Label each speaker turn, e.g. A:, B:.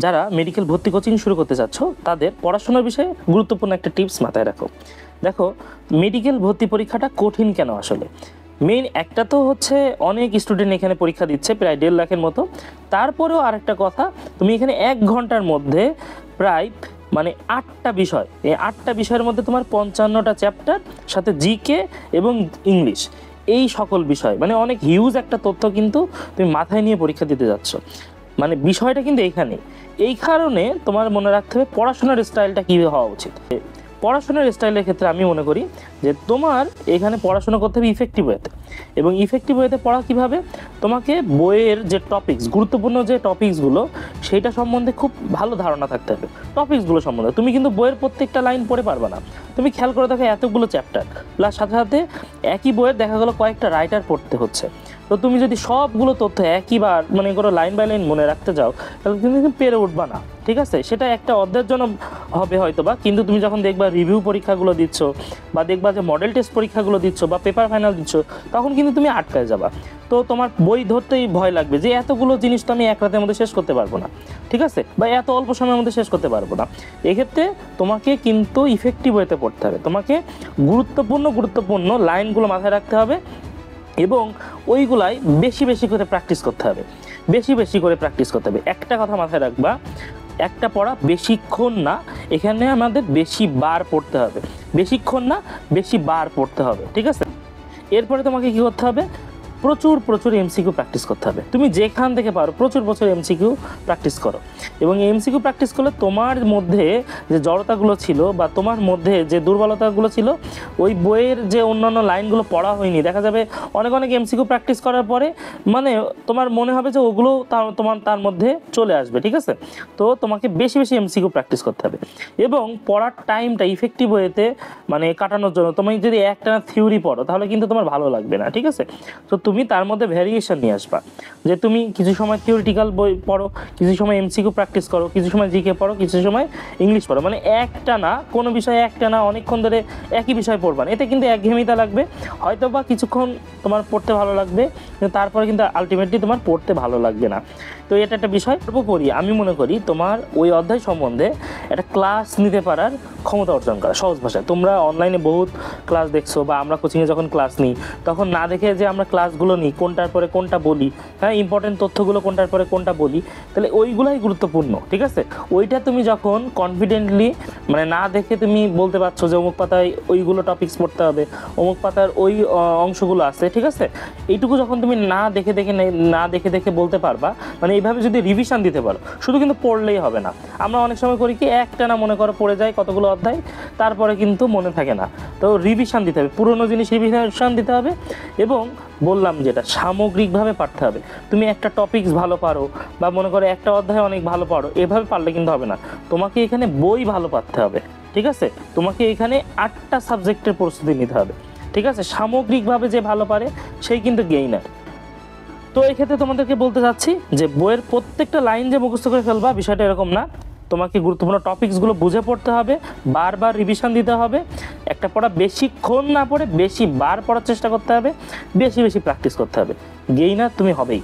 A: যারা মেডিকেল ভর্তি কোচিং শুরু করতে চাচ্ছ তাদের পড়াশোনার বিষয়ে গুরুত্বপূর্ণ একটা টিপস মাথায় রাখো। দেখো, মেডিকেল ভর্তি পরীক্ষাটা কঠিন কেন আসলে? মেইন একটা তো হচ্ছে অনেক স্টুডেন্ট এখানে পরীক্ষা দিচ্ছে, প্রায় 1.5 লাখের মতো। তারপরেও আরেকটা কথা, তুমি এখানে 1 ঘন্টার মধ্যে প্রায় 8টা বিষয়, এই 8টা বিষয়ের মধ্যে তোমার 55টা চ্যাপ্টার, সাথে জিকে এবং ইংলিশ, এই সকল বিষয় অনেক হিউজ একটা তথ্য কিন্তু তুমি মাথায় নিয়ে পরীক্ষা দিতে যাচ্ছ। বিষয়টা কিন্তু এইখানে, এই কারণে তোমার মনে রাখতে হবে পড়াশোনার স্টাইলটা কী হওয়া উচিত। পড়াশোনার স্টাইলের ক্ষেত্রে আমি মনে করি যে তোমার এখানে পড়াশোনা করতে হবে ইফেক্টিভ ওয়েতে। এবং ইফেক্টিভ ওয়েতে পড়া কীভাবে? তোমাকে বইয়ের যে টপিকস, গুরুত্বপূর্ণ যে টপিকসগুলো, সেইটা সম্বন্ধে খুব ভালো ধারণা থাকতে হবে। টপিকসগুলো সম্বন্ধে তুমি কিন্তু বইয়ের প্রত্যেকটা লাইন পড়ে পারবে না। তুমি খেয়াল করে দেখো, এতগুলো চ্যাপ্টার প্লাস সাথে সাথে একই বইয়ের দেখা গেলো কয়েকটা রাইটার পড়তে হচ্ছে। তো তুমি যদি সবগুলো তথ্য একইবার করো লাইন বাই লাইন মনে রাখতে যাও, তাহলে তুমি পেরে উঠবা না। ঠিক আছে, সেটা একটা অধ্যায়ের জন্য হবে হয়তো বা, কিন্তু তুমি যখন দেখবা রিভিউ পরীক্ষাগুলো দিচ্ছ, বা দেখবা যে মডেল টেস্ট পরীক্ষাগুলো দিচ্ছ, বা পেপার ফাইনাল দিচ্ছ, তখন কিন্তু তুমি আটকায় যাবা। তো তোমার বই ধরতেই ভয় লাগবে যে এতগুলো জিনিস তো আমি এক রাতের মধ্যে শেষ করতে পারবো না, ঠিক আছে, বা এত অল্প সময়ের মধ্যে শেষ করতে পারবো না। এক্ষেত্রে তোমাকে কিন্তু ইফেক্টিভ ওয়েতে পড়তে হবে। তোমাকে গুরুত্বপূর্ণ লাইনগুলো মাথায় রাখতে হবে এবং ওইগুলাই বেশি বেশি করে প্র্যাকটিস করতে হবে। একটা কথা মাথায় রাখবা, একটা পড়া বেশিক্ষণ না, এখানে আমাদের বেশি বার পড়তে হবে। বেশিক্ষণ না, বেশি বার পড়তে হবে, ঠিক আছে। এরপরে তোমাকে কি করতে হবে? প্রচুর এমসিকিউ প্র্যাকটিস করতে হবে। তুমি যেখান থেকে পারো প্রচুর এমসিকিউ প্র্যাকটিস করো। এবং এমসিকিউ প্র্যাকটিস করলে তোমার মধ্যে যে জড়তাগুলো ছিল বা তোমার মধ্যে যে দুর্বলতাগুলো ছিল, ওই বইয়ের যে অন্যান্য লাইনগুলো পড়া হয়নি, দেখা যাবে অনেক এমসিকিউ প্র্যাকটিস করার পরে তোমার মনে হবে যে ওগুলো তার মধ্যে চলে আসবে, ঠিক আছে। তো তোমাকে বেশি এমসিকিউ প্র্যাকটিস করতে হবে এবং পড়ার টাইমটা ইফেক্টিভ ওয়েতে কাটানোর জন্য তুমি যদি একটানা থিওরি পড়ো তাহলে কিন্তু তোমার ভালো লাগবে না, ঠিক আছে। তো তুমি তার মধ্যে ভ্যারিয়েশন নিয়ে আসবা, যে তুমি কিছু সময় থিওরিটিক্যাল বই পড়ো, কিছু সময় এমসিকিউ প্র্যাকটিস করো, কিছু সময় জিকে পড়ো, কিছু সময় ইংলিশ পড়ো। একটা না, কোনো বিষয়ে একটা না অনেকক্ষণ ধরে একই বিষয় পড়বা না, এতে কিন্তু একঘেয়েমিতা লাগবে। হয়তো বা কিছুক্ষণ তোমার পড়তে ভালো লাগবে, কিন্তু তারপরে কিন্তু আলটিমেটলি তোমার পড়তে ভালো লাগবে না। তো এটা একটা বিষয়। সর্বোপরি আমি মনে করি তোমার ওই অধ্যায় সম্বন্ধে একটা ক্লাস নিতে পারার ক্ষমতা অর্জন করা। সহজ ভাষায়, তোমরা অনলাইনে বহুত ক্লাস দেখছো, বা আমরা কোচিংয়ে যখন ক্লাস নিই তখন না দেখে যে আমরা ক্লাসগুলো নিই, কোনটার পরে কোনটা বলি, হ্যাঁ, ইম্পর্টেন্ট তথ্যগুলো কোনটার পরে কোনটা বলি, তাহলে ওইগুলাই গুরুত্বপূর্ণ, ঠিক আছে। ওইটা তুমি যখন কনফিডেন্টলি না দেখে তুমি বলতে পারছো যে অমুক পাতায় ওইগুলো টপিকস পড়তে হবে, অমুক পাতার ওই অংশগুলো আছে, ঠিক আছে, এইটুকু যখন তুমি না দেখে বলতে পারবা, এইভাবে যদি রিভিশন দিতে পারো, শুধু কিন্তু পড়লেই হবে না। আমরা অনেক সময় করি কি, একটা না মনে করো পড়ে যায় কতগুলো অধ্যায়, তারপরে কিন্তু মনে থাকে না। তো রিভিশন দিতে হবে, পুরোনো জিনিস রিভিশন দিতে হবে। এবং বললাম যেটা, সামগ্রিকভাবে পারতে হবে। তুমি একটা টপিকস ভালো পারো বা মনে করো একটা অধ্যায় অনেক ভালো পারো, এভাবে পারলে কিন্তু হবে না। তোমাকে এখানে বই ভালো পারতে হবে, ঠিক আছে। তোমাকে এখানে 8টা সাবজেক্টের প্রস্তুতি নিতে হবে, ঠিক আছে। সামগ্রিকভাবে যে ভালো পারে সেই কিন্তু গেইনার। তো এই ক্ষেত্রে তোমাদেরকে বলতে চাচ্ছি যে বইয়ের প্রত্যেকটা লাইন যে মুখস্থ করে ফেলবা, বিষয়টা এরকম না। তোমাকে গুরুত্বপূর্ণ টপিকসগুলো বুঝে পড়তে হবে, বারবার রিভিশন দিতে হবে, একটা পড়া বেশিক্ষণ না পড়ে বেশি বার পড়ার চেষ্টা করতে হবে, বেশি প্র্যাকটিস করতে হবে। গেইনার তুমি হবেই।